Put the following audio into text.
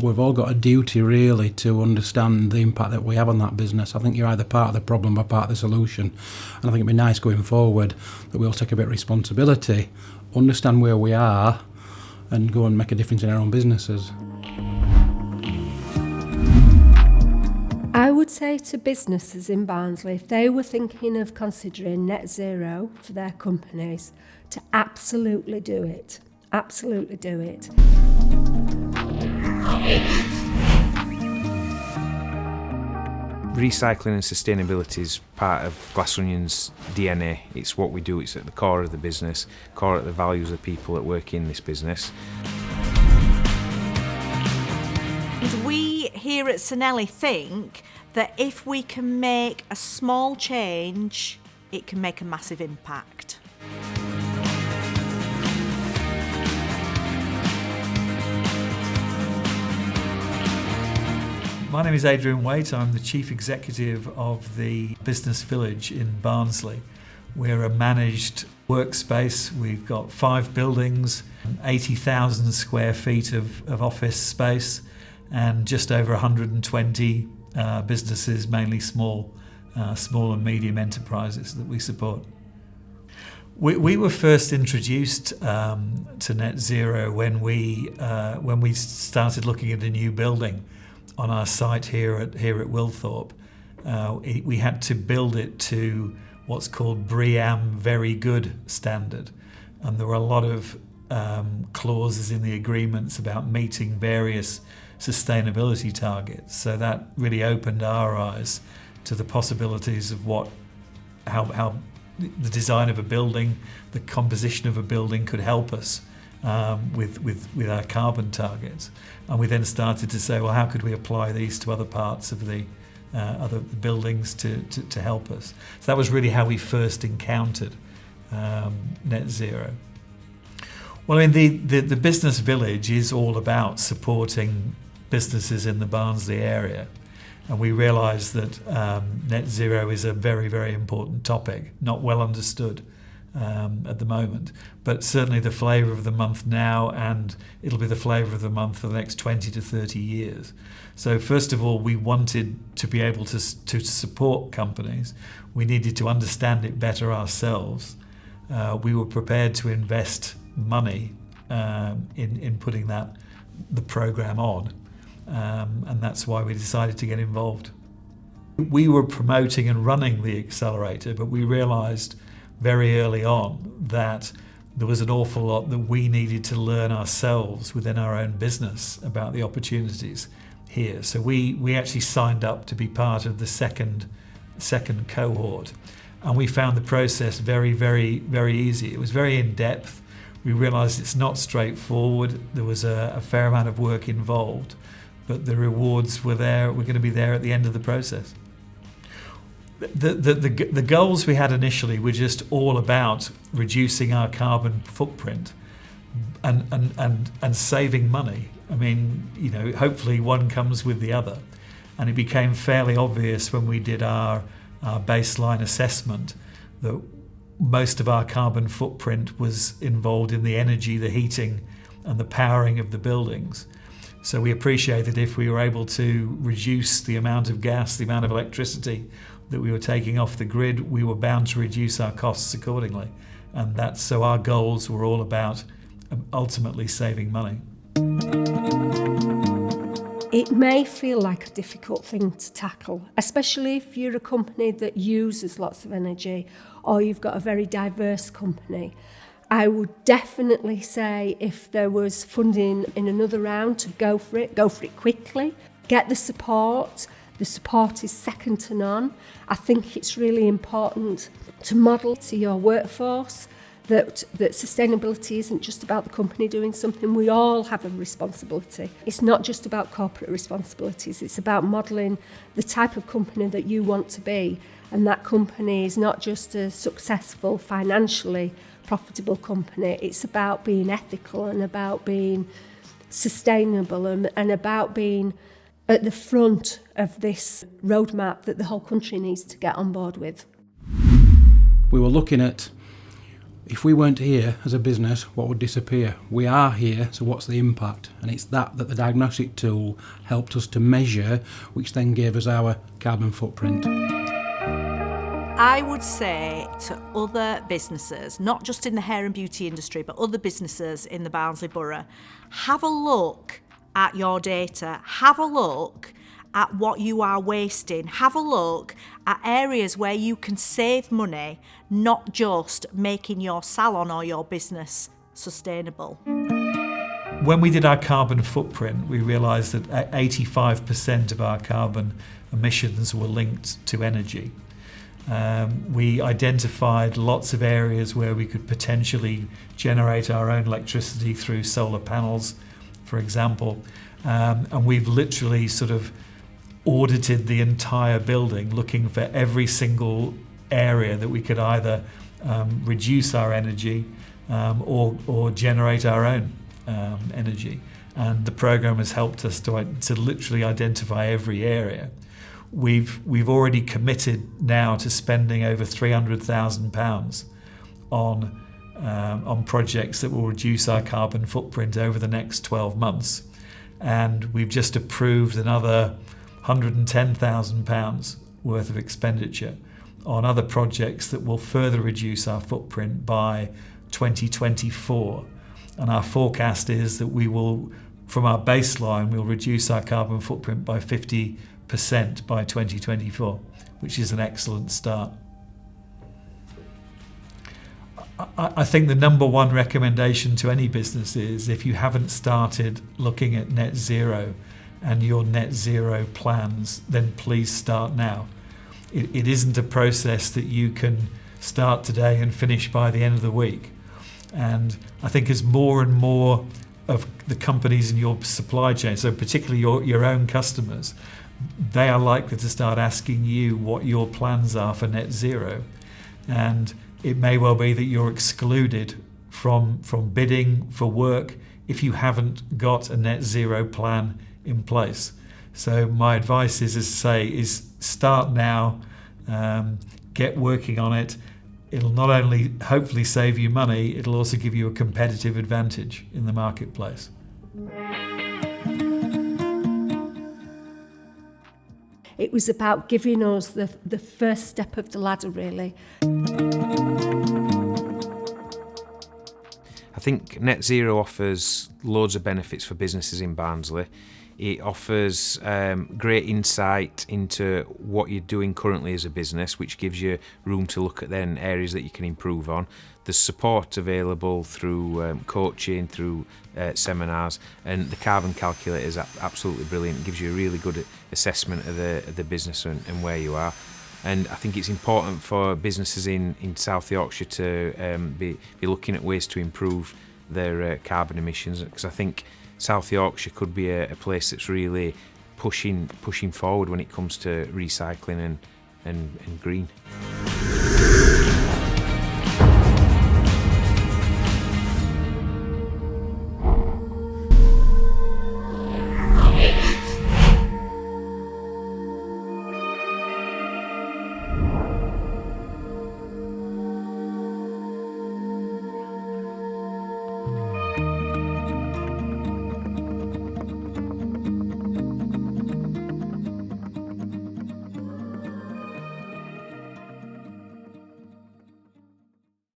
We've all got a duty really to understand the impact that we have on that business. I think you're either part of the problem or part of the solution. And I think it'd be nice going forward that we all take a bit of responsibility, understand where we are and go and make a difference in our own businesses. I would say to businesses in Barnsley, if they were thinking of considering net zero for their companies, to absolutely do it. Absolutely do it. Recycling and sustainability is part of Glass Onion's DNA. It's what we do, it's at the core of the business, core of the values of people that work in this business. And we here at Sanelli think that if we can make a small change, it can make a massive impact. My name is Adrian Waite. I'm the Chief Executive of the Business Village in Barnsley. We're a managed workspace. We've got 5 buildings, 80,000 square feet of office space, and just over 120 businesses, mainly small and medium enterprises that we support. We were first introduced to net zero when we started looking at a new building on our site here at Wilthorpe. We had to build it to what's called BREEAM Very Good standard, and there were a lot of clauses in the agreements about meeting various sustainability targets. So that really opened our eyes to the possibilities of how the design of a building, the composition of a building could help us with our carbon targets. And we then started to say, well, how could we apply these to other parts of the other buildings to help us? So that was really how we first encountered net zero. Well, I mean, the Business Village is all about supporting businesses in the Barnsley area. And we realise that net zero is a very, very important topic, not well understood at the moment, but certainly the flavour of the month now, and it'll be the flavour of the month for the next 20 to 30 years. So first of all, we wanted to be able to support companies. We needed to understand it better ourselves. We were prepared to invest money in putting the programme on, and that's why we decided to get involved. We were promoting and running the accelerator, but we realised very early on that there was an awful lot that we needed to learn ourselves within our own business about the opportunities here. So we actually signed up to be part of the second cohort, and we found the process very, very, very easy. It was very in-depth. We realised it's not straightforward. There was a fair amount of work involved, but the rewards were there. We're going to be there at the end of the process. The goals we had initially were just all about reducing our carbon footprint and saving money. I mean, you know, hopefully one comes with the other. And it became fairly obvious when we did our baseline assessment that most of our carbon footprint was involved in the energy, the heating and the powering of the buildings. So we appreciated if we were able to reduce the amount of gas, the amount of electricity that we were taking off the grid, we were bound to reduce our costs accordingly. And so our goals were all about ultimately saving money. It may feel like a difficult thing to tackle, especially if you're a company that uses lots of energy or you've got a very diverse company. I would definitely say if there was funding in another round to go for it quickly, get the support. The support is second to none. I think it's really important to model to your workforce that sustainability isn't just about the company doing something. We all have a responsibility. It's not just about corporate responsibilities. It's about modelling the type of company that you want to be. And that company is not just a successful, financially profitable company. It's about being ethical and about being sustainable and about being at the front of this roadmap that the whole country needs to get on board with. We were looking at If we weren't here as a business, what would disappear? We are here, so what's the impact? And it's that the diagnostic tool helped us to measure, which then gave us our carbon footprint. I would say to other businesses, not just in the hair and beauty industry, but other businesses in the Barnsley Borough, have a look at your data, have a look at what you are wasting, have a look at areas where you can save money, not just making your salon or your business sustainable. When we did our carbon footprint, we realised that 85% of our carbon emissions were linked to energy. We identified lots of areas where we could potentially generate our own electricity through solar panels, for example, and we've literally sort of audited the entire building, looking for every single area that we could either reduce our energy or generate our own energy. And the program has helped us to literally identify every area. We've already committed now to spending over £300,000 on projects that will reduce our carbon footprint over the next 12 months, and we've just approved another £110,000 worth of expenditure on other projects that will further reduce our footprint by 2024. And our forecast is that we will, from our baseline, we'll reduce our carbon footprint by 50% by 2024, which is an excellent start. I think the number one recommendation to any business is, if you haven't started looking at net zero and your net zero plans, then please start now. It isn't a process that you can start today and finish by the end of the week. And I think as more and more of the companies in your supply chain, so particularly your own customers, they are likely to start asking you what your plans are for net zero. And it may well be that you're excluded from bidding for work if you haven't got a net zero plan in place. So my advice is start now, get working on it. It'll not only hopefully save you money, it'll also give you a competitive advantage in the marketplace. It was about giving us the first step of the ladder, really. I think net zero offers loads of benefits for businesses in Barnsley. It offers great insight into what you're doing currently as a business, which gives you room to look at then areas that you can improve on. There's support available through coaching, through seminars, and the carbon calculator is absolutely brilliant. It gives you a really good assessment of the business and where you are. And I think it's important for businesses in South Yorkshire to be looking at ways to improve their carbon emissions, because I think South Yorkshire could be a place that's really pushing forward when it comes to recycling and green.